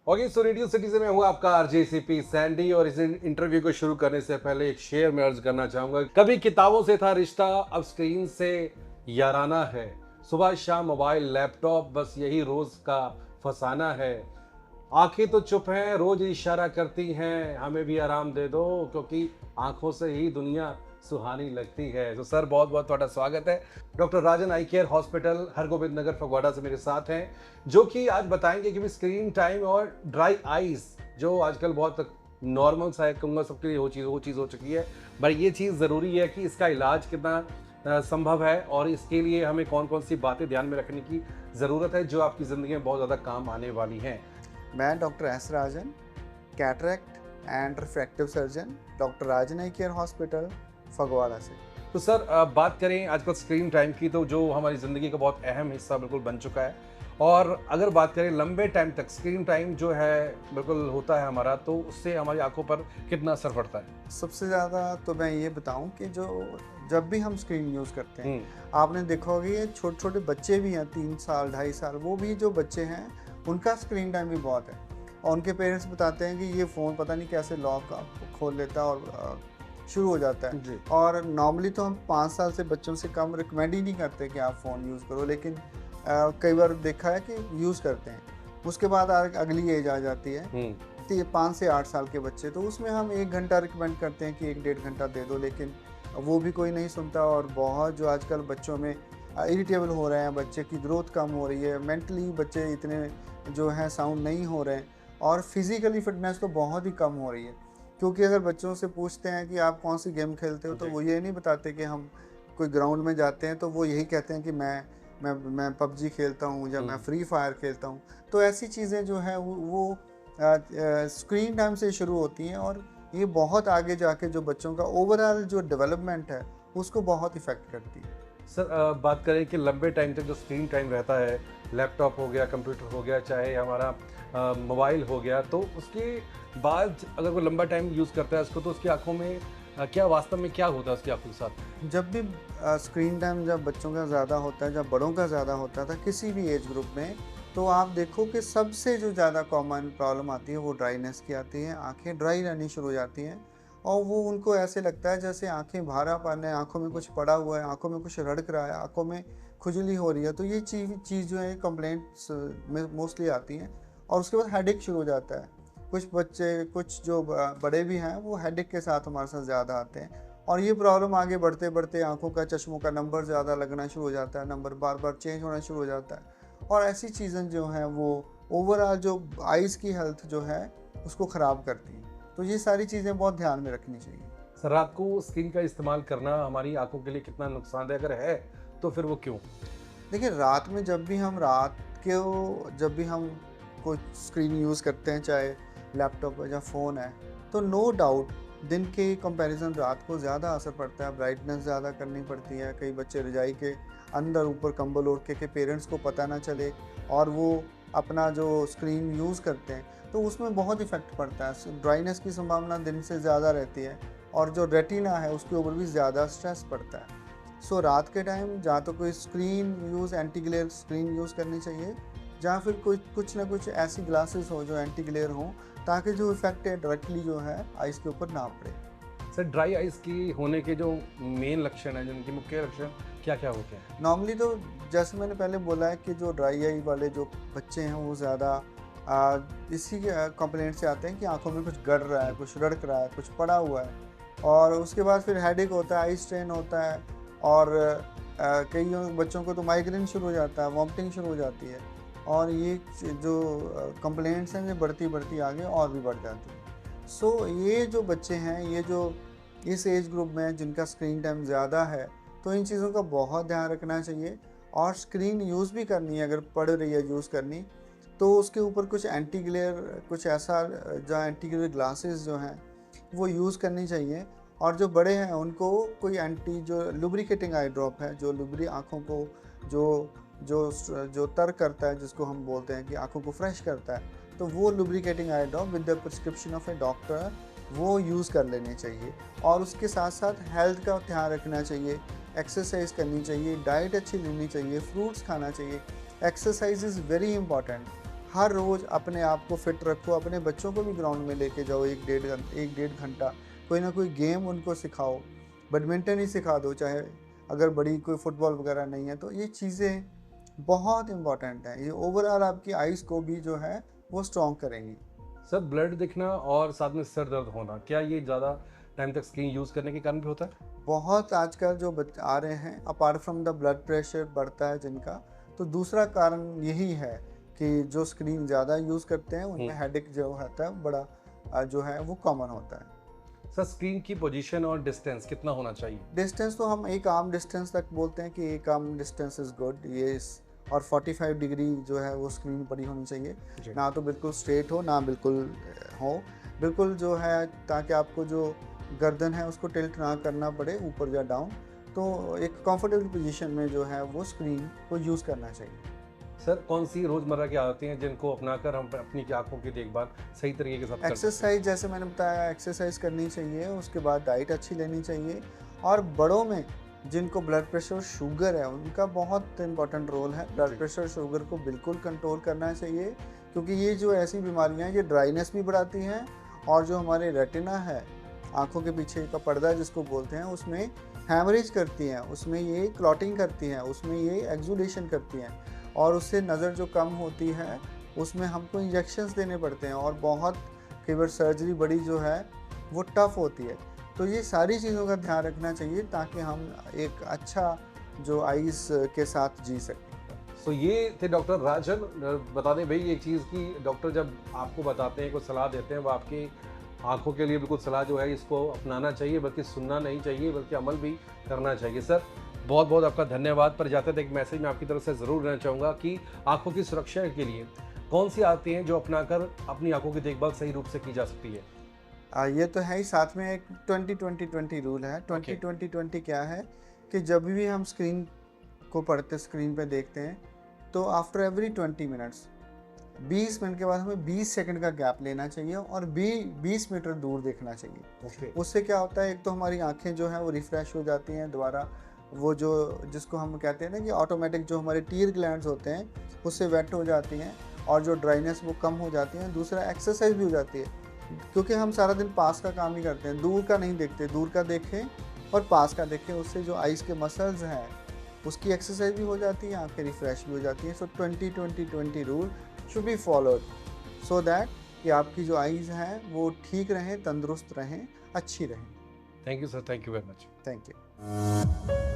Okay, सो radio city से मैं हूँ आपका आरजेसीपी सैंडी। और इस इंटरव्यू को शुरू करने से पहले एक शेर में अर्ज करना चाहूंगा। कभी किताबों से था रिश्ता, अब स्क्रीन से याराना है। सुबह शाम मोबाइल लैपटॉप, बस यही रोज का फसाना है। आंखें तो चुप हैं, रोज इशारा करती हैं, हमें भी आराम दे दो, क्योंकि आंखों से ही दुनिया सुहानी लगती है। तो सर, बहुत बहुत ਤੁਹਾਡਾ स्वागत है। डॉक्टर राजन आई केयर हॉस्पिटल हरगोबिंद नगर फगवाड़ा से मेरे साथ हैं, जो कि आज बताएंगे कि स्क्रीन टाइम और ड्राई आइज जो आजकल बहुत नॉर्मल सा है, कहूँगा सबके लिए वो चीज़ हो चुकी है। पर ये चीज़ ज़रूरी है कि इसका इलाज कितना संभव है, और इसके लिए हमें कौन कौन सी बातें ध्यान में रखने की ज़रूरत है जो आपकी ज़िंदगी में बहुत ज़्यादा काम आने वाली हैं। मैं doctor S Rajan, cataract and refractive surgeon, doctor Rajan I care hospital Phagwara से। तो सर, बात करें आजकल स्क्रीन टाइम की, तो जो हमारी ज़िंदगी का बहुत अहम हिस्सा बिल्कुल बन चुका है। और अगर बात करें लंबे टाइम तक स्क्रीन टाइम जो है बिल्कुल होता है हमारा, तो उससे हमारी आंखों पर कितना असर पड़ता है? सबसे ज़्यादा तो मैं ये बताऊं कि जब भी हम स्क्रीन यूज़ करते हैं, आपने देखा होगा ये छोटे छोटे बच्चे भी हैं, 3 साल 2.5 साल, वो भी जो बच्चे हैं उनका स्क्रीन टाइम भी बहुत है। और उनके पेरेंट्स बताते हैं कि ये फ़ोन पता नहीं कैसे लॉक खोल लेता है और शुरू हो जाता है जी। और नॉर्मली तो हम 5 साल से बच्चों से कम रिकमेंड ही नहीं करते कि आप फ़ोन यूज़ करो, लेकिन कई बार देखा है कि यूज़ करते हैं। उसके बाद अगली एज आ जाती है, तो ये 5 से 8 साल के बच्चे, तो उसमें हम 1 घंटा रिकमेंड करते हैं कि 1-1.5 घंटा दे दो, लेकिन वो भी कोई नहीं सुनता। और बहुत जो आजकल बच्चों में इरिटेबल हो रहे हैं, बच्चे की ग्रोथ कम हो रही है, मेंटली बच्चे इतने जो हैं साउंड नहीं हो रहे हैं, और फिज़िकली फिटनेस तो बहुत ही कम हो रही है। क्योंकि अगर बच्चों से पूछते हैं कि आप कौन सी गेम खेलते हो, तो वो ये नहीं बताते कि हम कोई ग्राउंड में जाते हैं, तो वो यही कहते हैं कि मैं पबजी खेलता हूँ या मैं फ्री फायर खेलता हूँ। तो ऐसी चीज़ें जो हैं वो स्क्रीन टाइम से शुरू होती हैं, और ये बहुत आगे जाके जो बच्चों का ओवरऑल जो डेवलपमेंट है उसको बहुत इफ़ेक्ट करती है। सर, बात करें कि लंबे टाइम तक जो स्क्रीन टाइम रहता है, लैपटॉप हो गया, कंप्यूटर हो गया, चाहे हमारा मोबाइल हो गया, तो उसके बाद अगर वो लंबा टाइम यूज़ करता है उसको, तो उसकी आंखों में क्या वास्तव में क्या होता है उसकी आंखों के साथ? जब भी स्क्रीन टाइम जब बच्चों का ज़्यादा होता है, जब बड़ों का ज़्यादा होता था किसी भी एज ग्रुप में, तो आप देखो कि सबसे जो ज़्यादा कॉमन प्रॉब्लम आती है वो ड्राइनेस की आती है। आंखें ड्राई रहनी शुरू हो जाती हैं, और वो उनको ऐसे लगता है जैसे आंखें भारापन है, आंखों में कुछ पड़ा हुआ है, आंखों में कुछ रड़क रहा है, आंखों में खुजली हो रही है। तो ये चीज़ जो है कंप्लेंट्स में मोस्टली आती हैं। और उसके बाद हेडेक शुरू हो जाता है। कुछ बच्चे, कुछ जो बड़े भी हैं, वो हेडेक के साथ हमारे साथ ज़्यादा आते हैं। और ये प्रॉब्लम आगे बढ़ते बढ़ते आंखों का, चश्मों का नंबर ज़्यादा लगना शुरू हो जाता है, नंबर बार बार चेंज होना शुरू हो जाता है। और ऐसी चीज़ें जो हैं वो ओवरऑल जो आइज़ की हेल्थ जो है उसको ख़राब करती हैं। तो ये सारी चीज़ें बहुत ध्यान में रखनी चाहिए। सर, रात को स्क्रीन का इस्तेमाल करना हमारी आंखों के लिए कितना नुकसानदेह अगर है, तो फिर वो क्यों? देखिए, रात में जब भी हम कोई स्क्रीन यूज़ करते हैं, चाहे लैपटॉप है या फ़ोन है, तो नो डाउट दिन के कंपैरिजन रात को ज़्यादा असर पड़ता है। ब्राइटनेस ज़्यादा करनी पड़ती है। कई बच्चे रजाई के अंदर ऊपर कंबल ओढ़ के पेरेंट्स को पता ना चले, और वो अपना जो स्क्रीन यूज़ करते हैं, तो उसमें बहुत इफ़ेक्ट पड़ता है। ड्राइनेस की संभावना दिन से ज़्यादा रहती है, और जो रेटिना है उसके ऊपर भी ज़्यादा स्ट्रेस पड़ता है। सो रात के टाइम जहाँ तो कोई एंटी ग्लेयर स्क्रीन यूज़ करनी चाहिए, या फिर कोई कुछ ना कुछ ऐसी ग्लासेस हो जो एंटी ग्लेयर हों, ताकि जो इफेक्ट है डायरेक्टली जो है आइज़ के ऊपर ना पड़े। सर, ड्राई आइज की होने के जो मेन लक्षण हैं, जिनके मुख्य लक्षण क्या क्या होते हैं? नॉर्मली तो जैसे मैंने पहले बोला है कि जो ड्राई आई वाले जो बच्चे हैं वो ज़्यादा इसी कंप्लेंट से आते हैं कि आंखों में कुछ गड़ रहा है, कुछ रड़क रहा है, कुछ पड़ा हुआ है। और उसके बाद फिर हेडेक होता है, आई स्ट्रेन होता है, और कई बच्चों को तो माइग्रेन शुरू हो जाता है, वॉमिटिंग शुरू हो जाती है। और ये जो कंप्लेंट्स हैं ये बढ़ती बढ़ती आगे और भी बढ़ जाती है। सो ये जो बच्चे हैं, ये जो इस एज ग्रुप में हैं जिनका स्क्रीन टाइम ज़्यादा है, तो इन चीज़ों का बहुत ध्यान रखना चाहिए। और स्क्रीन यूज़ भी करनी है, अगर पड़ रही है यूज़ करनी, तो उसके ऊपर कुछ एंटी ग्लेयर, कुछ ऐसा जो एंटी ग्लेयर ग्लासेस जो हैं वो यूज़ करनी चाहिए। और जो बड़े हैं उनको कोई जो लुब्रिकेटिंग आई ड्रॉप है, जो आँखों को जो जो जो तर करता है, जिसको हम बोलते हैं कि आँखों को फ्रेश करता है, तो वो lubricating eye drop with the prescription of A doctor वो यूज़ कर लेने चाहिए। और उसके साथ साथ हेल्थ का ध्यान रखना चाहिए, एक्सरसाइज करनी चाहिए, डाइट अच्छी लेनी चाहिए, फ्रूट्स खाना चाहिए। Exercise is very important. हर रोज़ अपने आप को फिट रखो, अपने बच्चों को भी ग्राउंड में लेके जाओ 1 डेढ़ घंटा, कोई ना कोई गेम उनको सिखाओ, बैडमिंटन ही सिखा दो, चाहे अगर बड़ी कोई फुटबॉल वगैरह नहीं है तो ये चीज़ें बहुत इम्पॉर्टेंट है। ये ओवरऑल आपकी आइज़ को भी जो है वो स्ट्रॉन्ग करेंगी। सर ब्लड दिखना और साथ में सर दर्द होना, क्या ये ज़्यादा टाइम तक स्क्रीन यूज़ करने के कारण भी होता है? बहुत आजकल जो आ रहे हैं, apart from the blood pressure बढ़ता है जिनका, तो दूसरा कारण यही है कि जो स्क्रीन ज़्यादा यूज़ करते हैं उनमें हेडेक जो होता है बड़ा जो है वो कॉमन होता है। सर स्क्रीन की पोजीशन और डिस्टेंस कितना होना चाहिए? डिस्टेंस तो हम एक आर्म डिस्टेंस तक बोलते हैं कि एक आर्म डिस्टेंस इज़ गुड, और 45 डिग्री जो है वो स्क्रीन बड़ी होनी चाहिए, ना तो बिल्कुल स्ट्रेट हो ना बिल्कुल हो, बिल्कुल जो है ताकि आपको जो गर्दन है उसको टिल्ट ना करना पड़े ऊपर या डाउन, तो एक कंफर्टेबल पोजीशन में जो है वो स्क्रीन को यूज़ करना चाहिए। सर कौन सी रोज़मर्रा की आदतें हैं जिनको अपनाकर हम अपनी आंखों की देखभाल सही तरीके के साथ कर सकते हैं? एक्सरसाइज, जैसे मैंने बताया, एक्सरसाइज करनी चाहिए, उसके बाद डाइट अच्छी लेनी चाहिए, और बड़ों में जिनको ब्लड प्रेशर शुगर है उनका बहुत इंपॉर्टेंट रोल है। ब्लड प्रेशर शुगर को बिल्कुल कंट्रोल करना चाहिए, क्योंकि ये जो ऐसी बीमारियां हैं ये ड्राइनेस भी बढ़ाती हैं, और जो हमारे रेटिना है, आंखों के पीछे का पर्दा जिसको बोलते हैं, उसमें हैमरेज करती हैं, उसमें ये क्लॉटिंग करती हैं, उसमें ये एक्सुडेशन करती हैं, और उससे नज़र जो कम होती है उसमें हमको इंजेक्शंस देने पड़ते हैं, और बहुत कई बार सर्जरी बड़ी जो है वो टफ़ होती है। तो ये सारी चीज़ों का ध्यान रखना चाहिए ताकि हम एक अच्छा जो आइज़ के साथ जी सकें। तो ये थे डॉक्टर राजन। बता दें भाई एक चीज़ की, डॉक्टर जब आपको बताते हैं, कोई सलाह देते हैं, वो आपकी आंखों के लिए बिल्कुल सलाह जो है इसको अपनाना चाहिए, बल्कि सुनना नहीं चाहिए, बल्कि अमल भी करना चाहिए। सर बहुत बहुत आपका धन्यवाद। पर जाते थे एक मैसेज मैं आपकी तरफ से ज़रूर देना चाहूँगा कि आंखों की सुरक्षा के लिए कौन सी आदतें हैं जो अपनाकर अपनी आंखों की देखभाल सही रूप से की जा सकती है? ये तो है ही, साथ में एक 20-20-20 रूल है। 20-20-20 क्या है कि जब भी हम स्क्रीन को पढ़ते, स्क्रीन पे देखते हैं, तो आफ्टर एवरी 20 मिनट्स 20 मिनट के बाद हमें 20 सेकंड का गैप लेना चाहिए, और 20 मीटर दूर देखना चाहिए। उससे क्या होता है, एक तो हमारी आंखें जो हैं वो रिफ़्रेश हो जाती हैं दोबारा, वो जो जिसको हम कहते हैं ना कि ऑटोमेटिक जो हमारे टीयर ग्लैंड्स होते हैं उससे वेट हो जाती हैं, और जो ड्राइनेस वो कम हो जाती है। दूसरा एक्सरसाइज भी हो जाती है, क्योंकि हम सारा दिन पास का काम ही करते हैं, दूर का नहीं देखते। दूर का देखें और पास का देखें, उससे जो आइज़ के मसल्स हैं उसकी एक्सरसाइज भी हो जाती है, आंखें रिफ़्रेश भी हो जाती हैं। सो 20-20-20 rule should be followed, so that कि आपकी जो आइज़ हैं वो ठीक रहें, तंदुरुस्त रहें, अच्छी रहें। Thank you sir, thank you very much. Thank you.